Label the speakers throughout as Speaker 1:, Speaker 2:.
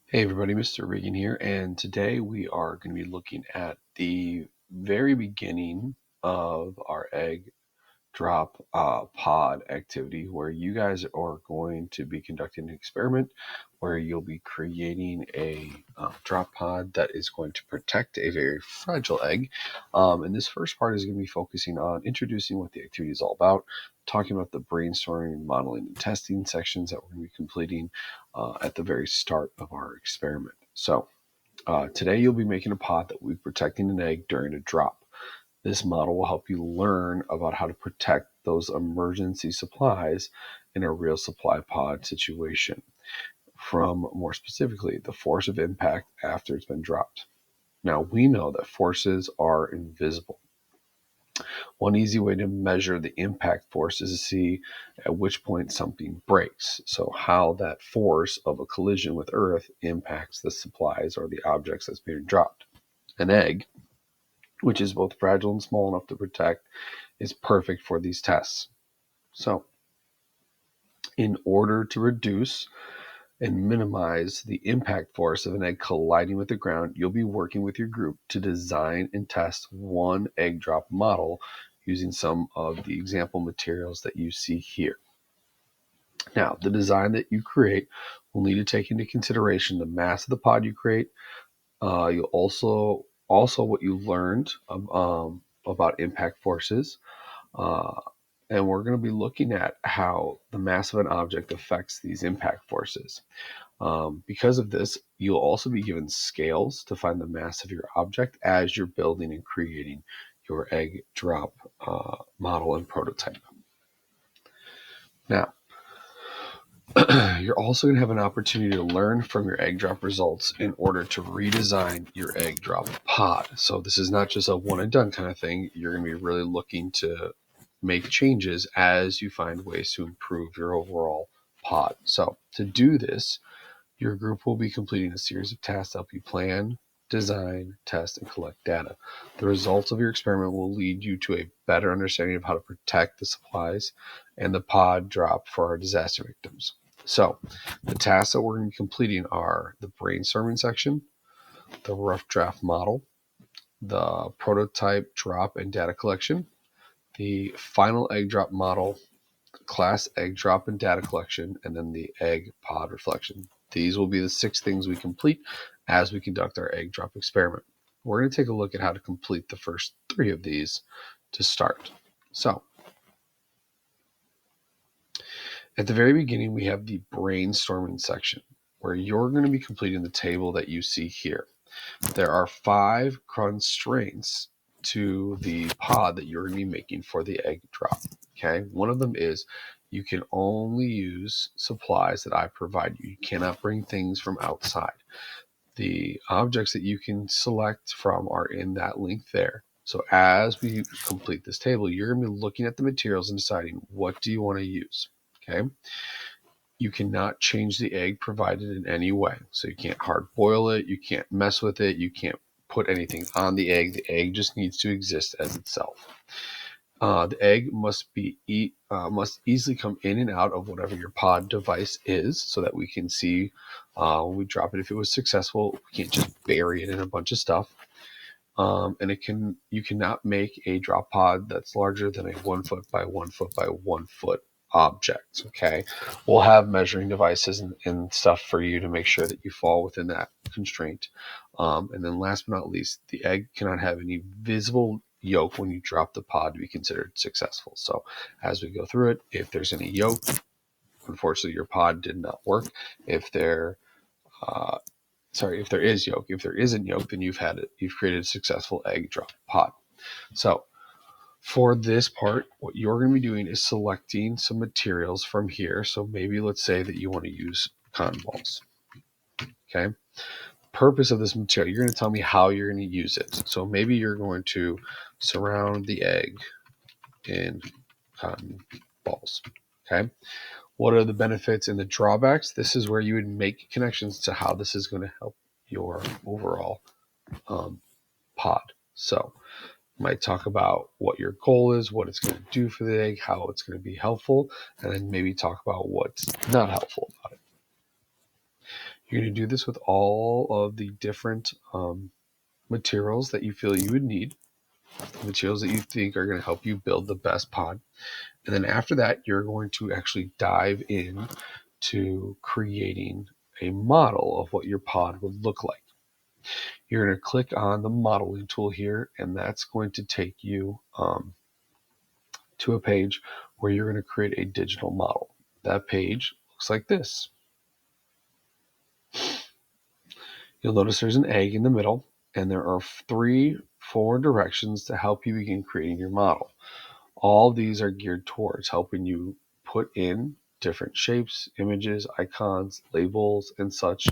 Speaker 1: Hey everybody, Mr. Regan here, and today we are going to be looking at the very beginning of our egg drop pod activity where you guys are going to be conducting an experiment where you'll be creating a drop pod that is going to protect a very fragile egg. And this first part is going to be focusing on introducing what the activity is all about, talking about the brainstorming, modeling, and testing sections that we're going to be completing at the very start of our experiment. So today you'll be making a pod that will be protecting an egg during a drop. This model will help you learn about how to protect those emergency supplies in a real supply pod situation from, more specifically, the force of impact after it's been dropped. Now, we know that forces are invisible. One easy way to measure the impact force is to see at which point something breaks. So, how that force of a collision with Earth impacts the supplies or the objects that's being dropped. An egg, which is both fragile and small enough to protect, is perfect for these tests. So, in order to reduce and minimize the impact force of an egg colliding with the ground, you'll be working with your group to design and test one egg drop model using some of the example materials that you see here. Now, the design that you create will need to take into consideration the mass of the pod you create. You'll also what you learned about impact forces. Uh, and we're going to be looking at how the mass of an object affects these impact forces. Because of this, you'll also be given scales to find the mass of your object as you're building and creating your egg drop model and prototype. Now, you're also going to have an opportunity to learn from your egg drop results in order to redesign your egg drop pod. So this is not just a one and done kind of thing. You're going to be really looking to make changes as you find ways to improve your overall pod. So to do this, your group will be completing a series of tasks to help you plan, design, test, and collect data. The results of your experiment will lead you to a better understanding of how to protect the supplies and the pod drop for our disaster victims. So, the tasks that we're going to be completing are the brainstorming section, the rough draft model, the prototype drop and data collection, the final egg drop model, class egg drop and data collection, and then the egg pod reflection. These will be the 6 things we complete as we conduct our egg drop experiment. We're going to take a look at how to complete the first 3 of these to start. So, at the very beginning, we have the brainstorming section where you're going to be completing the table that you see here. There are 5 constraints to the pod that you're going to be making for the egg drop. Okay, one of them is you can only use supplies that I provide you. You cannot bring things from outside. The objects that you can select from are in that link there. So as we complete this table, you're going to be looking at the materials and deciding what do you want to use. Okay. You cannot change the egg provided in any way. So you can't hard boil it. You can't mess with it. You can't put anything on the egg. The egg just needs to exist as itself. The egg must easily come in and out of whatever your pod device is, so that we can see when we drop it if it was successful. We can't just bury it in a bunch of stuff. And you cannot make a drop pod that's larger than a 1 foot by 1 foot by 1 foot object. Okay, we'll have measuring devices and stuff for you to make sure that you fall within that constraint. And then last but not least, the egg cannot have any visible yolk when you drop the pod to be considered successful. So as we go through it, if there's any yolk, unfortunately your pod did not work. If there is yolk, if there isn't yolk, then you've created a successful egg drop pod. So for this part, what you're going to be doing is selecting some materials from here. So maybe let's say that you want to use cotton balls. Okay. Purpose of this material, you're going to tell me how you're going to use it. So maybe you're going to surround the egg in cotton balls. Okay. What are the benefits and the drawbacks? This is where you would make connections to how this is going to help your overall pod. So might talk about what your goal is, what it's going to do for the egg, how it's going to be helpful, and then maybe talk about what's not helpful about it. You're going to do this with all of the different materials that you feel you would need, materials that you think are going to help you build the best pod. And then after that, you're going to actually dive in to creating a model of what your pod would look like. You're going to click on the modeling tool here, and that's going to take you to a page where you're going to create a digital model. That page looks like this. You'll notice there's an egg in the middle, and there are 4 directions to help you begin creating your model. All of these are geared towards helping you put in different shapes, images, icons, labels, and such,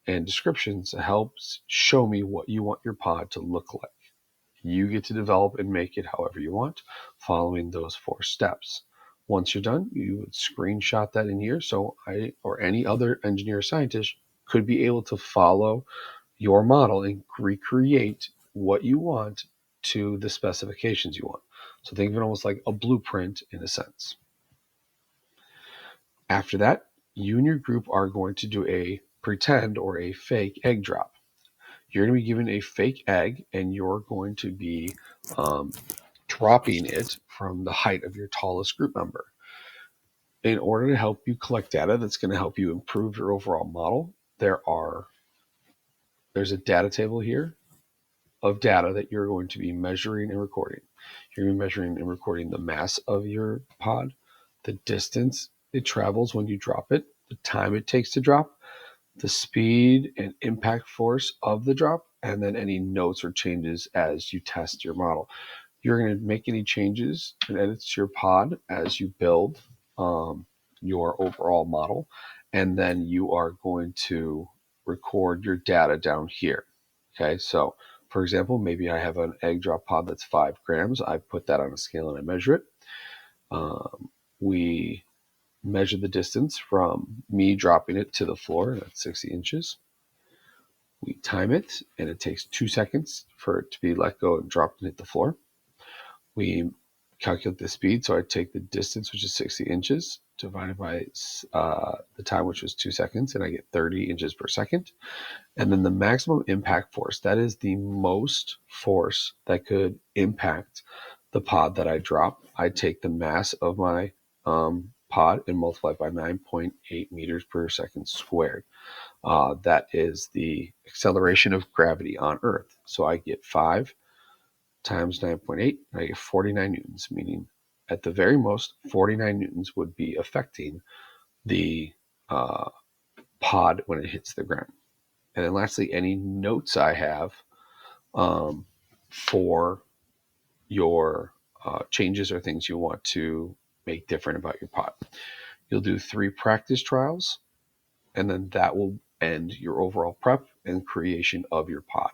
Speaker 1: and descriptions to help show me what you want your pod to look like. You get to develop and make it however you want, following those 4 steps. Once you're done, you would screenshot that in here so I or any other engineer or scientist could be able to follow your model and recreate what you want to the specifications you want. So think of it almost like a blueprint in a sense. After that, you and your group are going to do a pretend or a fake egg drop. You're going to be given a fake egg, and you're going to be dropping it from the height of your tallest group member. In order to help you collect data that's going to help you improve your overall model, there's a data table here of data that you're going to be measuring and recording. You're going to be measuring and recording the mass of your pod, the distance it travels when you drop it, the time it takes to drop, the speed and impact force of the drop, and then any notes or changes as you test your model. You're going to make any changes and edits to your pod as you build your overall model, and then you are going to record your data down here. Okay, so for example, maybe I have an egg drop pod that's 5 grams. I put that on a scale and I measure it. We measure the distance from me dropping it to the floor, and that's 60 inches. We time it, and it takes 2 seconds for it to be let go and dropped and hit the floor. We calculate the speed, so I take the distance, which is 60 inches, divided by the time, which was 2 seconds, and I get 30 inches per second. And then the maximum impact force, that is the most force that could impact the pod that I drop. I take the mass of my pod and multiply by 9.8 meters per second squared. That is the acceleration of gravity on Earth. So I get 5 times 9.8, I get 49 newtons, meaning at the very most, 49 newtons would be affecting the pod when it hits the ground. And then lastly, any notes I have for your changes or things you want to make different about your pod. You'll do 3 practice trials, and then that will end your overall prep and creation of your pod.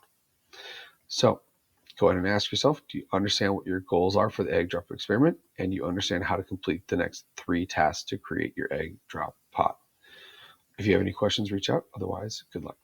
Speaker 1: So go ahead and ask yourself, do you understand what your goals are for the egg drop experiment? And you understand how to complete the next 3 tasks to create your egg drop pod? If you have any questions, reach out. Otherwise, good luck.